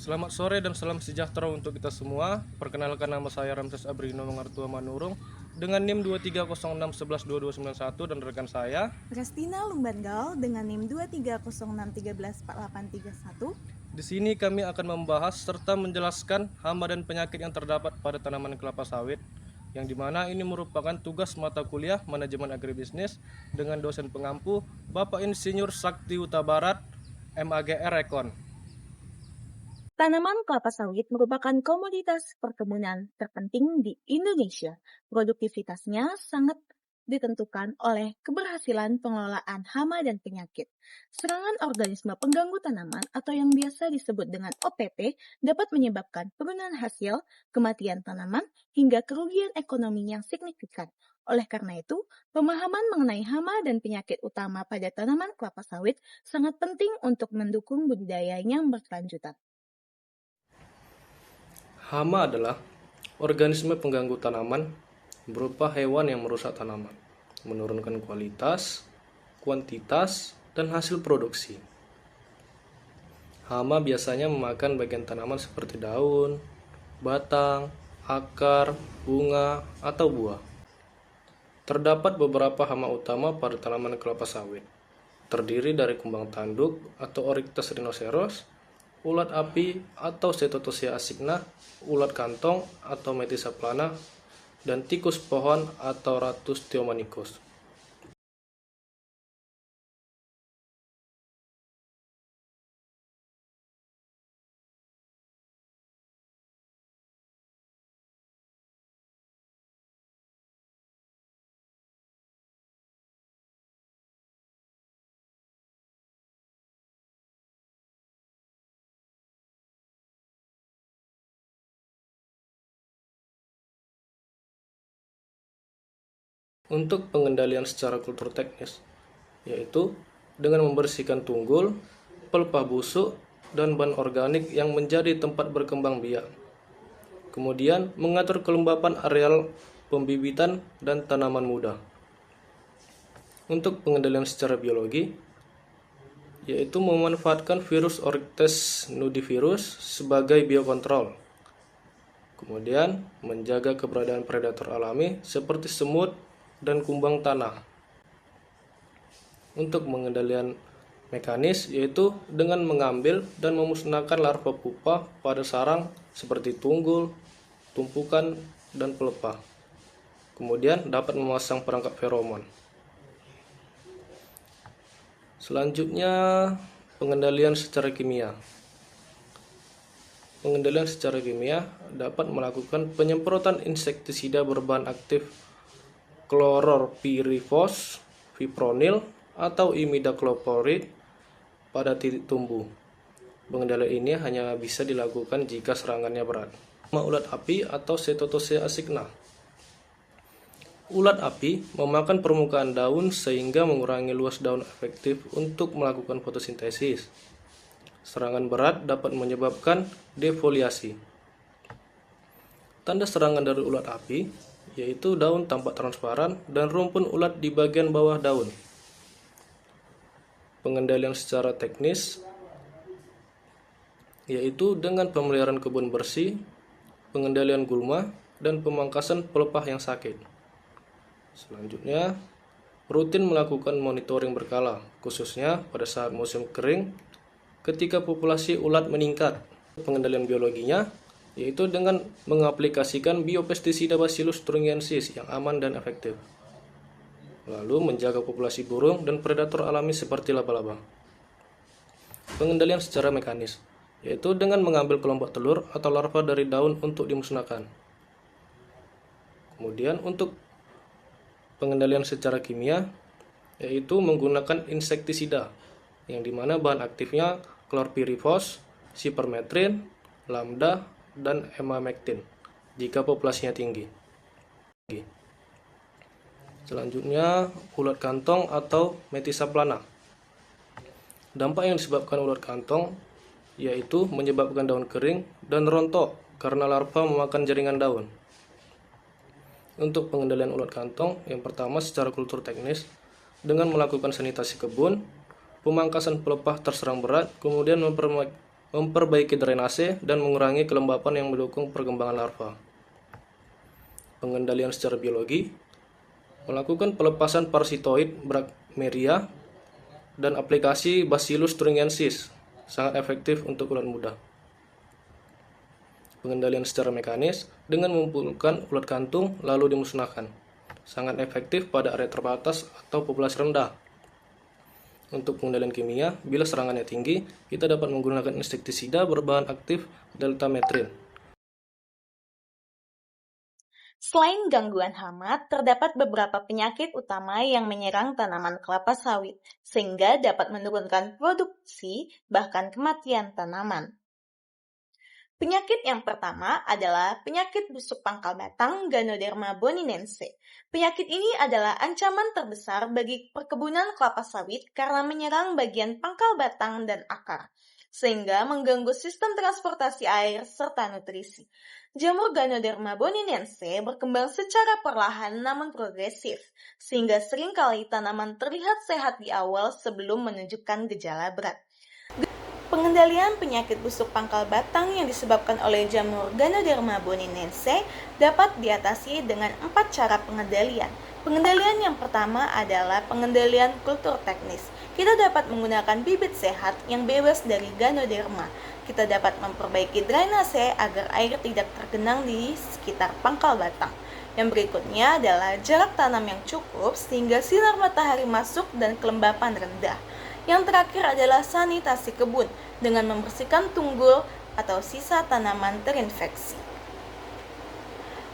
Selamat sore dan salam sejahtera untuk kita semua. Perkenalkan, nama saya Ramses Abrino Mengartua Manurung dengan NIM 2306112291 dan rekan saya Restina Lumbanggal dengan NIM 2306134831. Di sini kami akan membahas serta menjelaskan hama dan penyakit yang terdapat pada tanaman kelapa sawit, yang dimana ini merupakan tugas mata kuliah Manajemen Agribisnis dengan dosen pengampu Bapak Insinyur Sakti Huta Barat, MAGR Ekon. Tanaman kelapa sawit merupakan komoditas perkebunan terpenting di Indonesia. Produktivitasnya sangat ditentukan oleh keberhasilan pengelolaan hama dan penyakit. Serangan organisme pengganggu tanaman atau yang biasa disebut dengan OPP dapat menyebabkan penurunan hasil, kematian tanaman, hingga kerugian ekonomi yang signifikan. Oleh karena itu, pemahaman mengenai hama dan penyakit utama pada tanaman kelapa sawit sangat penting untuk mendukung budidaya yang berkelanjutan. Hama adalah organisme pengganggu tanaman berupa hewan yang merusak tanaman, menurunkan kualitas, kuantitas, dan hasil produksi. Hama biasanya memakan bagian tanaman seperti daun, batang, akar, bunga, atau buah. Terdapat beberapa hama utama pada tanaman kelapa sawit, terdiri dari kumbang tanduk atau Oryctes rhinoceros, ulat api atau Setotosia asigna, ulat kantong atau Metisa plana, dan tikus pohon atau Rattus theomanicus. Untuk pengendalian secara kultur teknis, yaitu dengan membersihkan tunggul, pelepah busuk, dan bahan organik yang menjadi tempat berkembang biak. Kemudian mengatur kelembapan areal pembibitan dan tanaman muda. Untuk pengendalian secara biologi, yaitu memanfaatkan virus Oryctes nudivirus sebagai biokontrol. Kemudian menjaga keberadaan predator alami seperti semut dan kumbang tanah. Untuk pengendalian mekanis, yaitu dengan mengambil dan memusnahkan larva pupa pada sarang seperti tunggul, tumpukan, dan pelepah. Kemudian dapat memasang perangkap feromon. Selanjutnya, pengendalian secara kimia. Pengendalian secara kimia dapat melakukan penyemprotan insektisida berbahan aktif klorpyrifos, fipronil, atau imidacloprid pada titik tumbuh. Pengendalian ini hanya bisa dilakukan jika serangannya berat. Ulat api atau Setotosia asigna. Ulat api memakan permukaan daun sehingga mengurangi luas daun efektif untuk melakukan fotosintesis. Serangan berat dapat menyebabkan defoliasi. Tanda serangan dari ulat api yaitu daun tampak transparan dan rumpun ulat di bagian bawah daun. Pengendalian secara teknis yaitu dengan pemeliharaan kebun bersih, pengendalian gulma, dan pemangkasan pelepah yang sakit. Selanjutnya, rutin melakukan monitoring berkala, khususnya pada saat musim kering ketika populasi ulat meningkat. Pengendalian biologinya yaitu dengan mengaplikasikan biopestisida Bacillus thuringiensis yang aman dan efektif. Lalu menjaga populasi burung dan predator alami seperti laba-laba. Pengendalian secara mekanis, yaitu dengan mengambil kelompok telur atau larva dari daun untuk dimusnahkan. Kemudian untuk pengendalian secara kimia, yaitu menggunakan insektisida, yang dimana bahan aktifnya klorpyrifos, sipermetrin, lambda, dan emamectin jika populasinya tinggi. Selanjutnya, ulat kantong atau Metisa plana. Dampak yang disebabkan ulat kantong yaitu menyebabkan daun kering dan rontok karena larva memakan jaringan daun. Untuk pengendalian ulat kantong, yang pertama secara kultur teknis dengan melakukan sanitasi kebun, pemangkasan pelepah terserang berat, kemudian memperbaiki drainase, dan mengurangi kelembapan yang mendukung perkembangan larva. Pengendalian secara biologi, melakukan pelepasan parasitoid Brachymeria dan aplikasi Bacillus thuringiensis sangat efektif untuk ulat muda. Pengendalian secara mekanis dengan mengumpulkan ulat kantung lalu dimusnahkan, sangat efektif pada area terbatas atau populasi rendah. Untuk pengendalian kimia, bila serangannya tinggi, kita dapat menggunakan insektisida berbahan aktif deltametrin. Selain gangguan hama, terdapat beberapa penyakit utama yang menyerang tanaman kelapa sawit, sehingga dapat menurunkan produksi bahkan kematian tanaman. Penyakit yang pertama adalah penyakit busuk pangkal batang Ganoderma boninense. Penyakit ini adalah ancaman terbesar bagi perkebunan kelapa sawit karena menyerang bagian pangkal batang dan akar, sehingga mengganggu sistem transportasi air serta nutrisi. Jamur Ganoderma boninense berkembang secara perlahan namun progresif, sehingga seringkali tanaman terlihat sehat di awal sebelum menunjukkan gejala berat. Pengendalian penyakit busuk pangkal batang yang disebabkan oleh jamur Ganoderma boninense dapat diatasi dengan 4 cara pengendalian. Pengendalian yang pertama adalah pengendalian kultur teknis. Kita dapat menggunakan bibit sehat yang bebas dari Ganoderma. Kita dapat memperbaiki drainase agar air tidak tergenang di sekitar pangkal batang. Yang berikutnya adalah jarak tanam yang cukup sehingga sinar matahari masuk dan kelembapan rendah. Yang terakhir adalah sanitasi kebun dengan membersihkan tunggul atau sisa tanaman terinfeksi.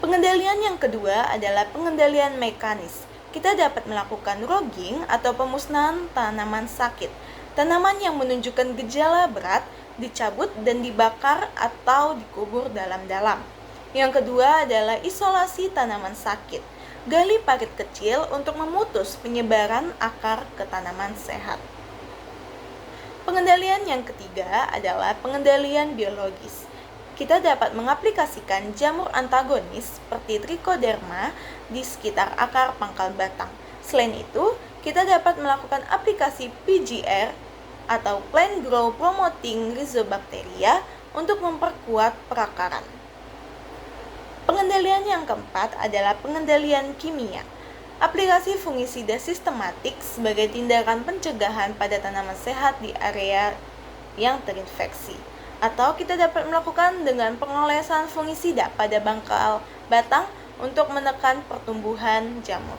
Pengendalian yang kedua adalah pengendalian mekanis. Kita dapat melakukan rogging atau pemusnahan tanaman sakit. Tanaman yang menunjukkan gejala berat dicabut dan dibakar atau dikubur dalam-dalam. Yang kedua adalah isolasi tanaman sakit. Gali parit kecil untuk memutus penyebaran akar ke tanaman sehat. Pengendalian yang ketiga adalah pengendalian biologis. Kita dapat mengaplikasikan jamur antagonis seperti Trichoderma di sekitar akar pangkal batang. Selain itu, kita dapat melakukan aplikasi PGR atau Plant Growth Promoting Rhizobacteria untuk memperkuat perakaran. Pengendalian yang keempat adalah pengendalian kimia. Aplikasi fungisida sistematik sebagai tindakan pencegahan pada tanaman sehat di area yang terinfeksi. Atau kita dapat melakukan dengan pengolesan fungisida pada pangkal batang untuk menekan pertumbuhan jamur.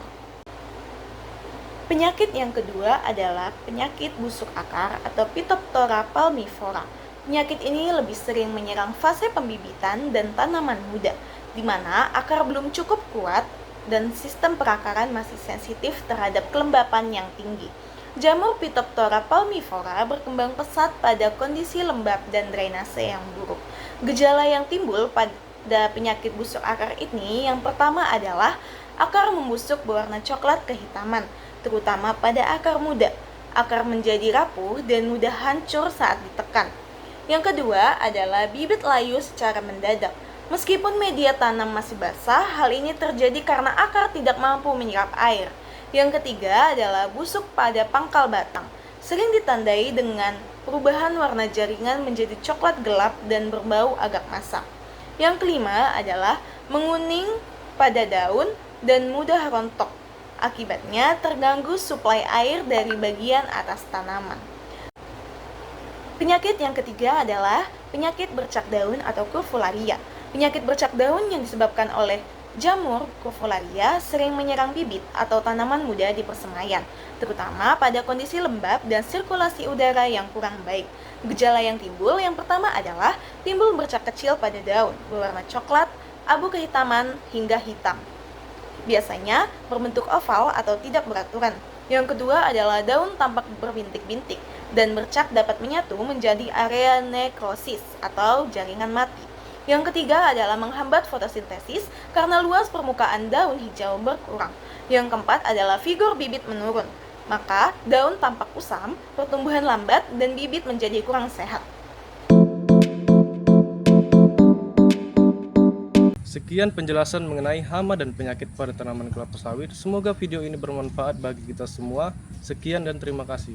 Penyakit yang kedua adalah penyakit busuk akar atau Phytophthora palmivora. Penyakit ini lebih sering menyerang fase pembibitan dan tanaman muda, di mana akar belum cukup kuat dan sistem perakaran masih sensitif terhadap kelembapan yang tinggi. Jamur Phytophthora palmivora berkembang pesat pada kondisi lembab dan drainase yang buruk. Gejala yang timbul pada penyakit busuk akar ini yang pertama adalah akar membusuk berwarna coklat kehitaman, terutama pada akar muda. Akar menjadi rapuh dan mudah hancur saat ditekan. Yang kedua adalah bibit layu secara mendadak. Meskipun media tanam masih basah, hal ini terjadi karena akar tidak mampu menyerap air. Yang ketiga adalah busuk pada pangkal batang. Sering ditandai dengan perubahan warna jaringan menjadi coklat gelap dan berbau agak masam. Yang kelima adalah menguning pada daun dan mudah rontok. Akibatnya terganggu suplai air dari bagian atas tanaman. Penyakit yang ketiga adalah penyakit bercak daun atau Curvularia. Penyakit bercak daun yang disebabkan oleh jamur Curvularia sering menyerang bibit atau tanaman muda di persemaian, terutama pada kondisi lembab dan sirkulasi udara yang kurang baik. Gejala yang timbul yang pertama adalah timbul bercak kecil pada daun, berwarna coklat, abu kehitaman, hingga hitam. Biasanya berbentuk oval atau tidak beraturan. Yang kedua adalah daun tampak berbintik-bintik dan bercak dapat menyatu menjadi area nekrosis atau jaringan mati. Yang ketiga adalah menghambat fotosintesis karena luas permukaan daun hijau berkurang. Yang keempat adalah figur bibit menurun. Maka daun tampak kusam, pertumbuhan lambat, dan bibit menjadi kurang sehat. Sekian penjelasan mengenai hama dan penyakit pada tanaman kelapa sawit. Semoga video ini bermanfaat bagi kita semua. Sekian dan terima kasih.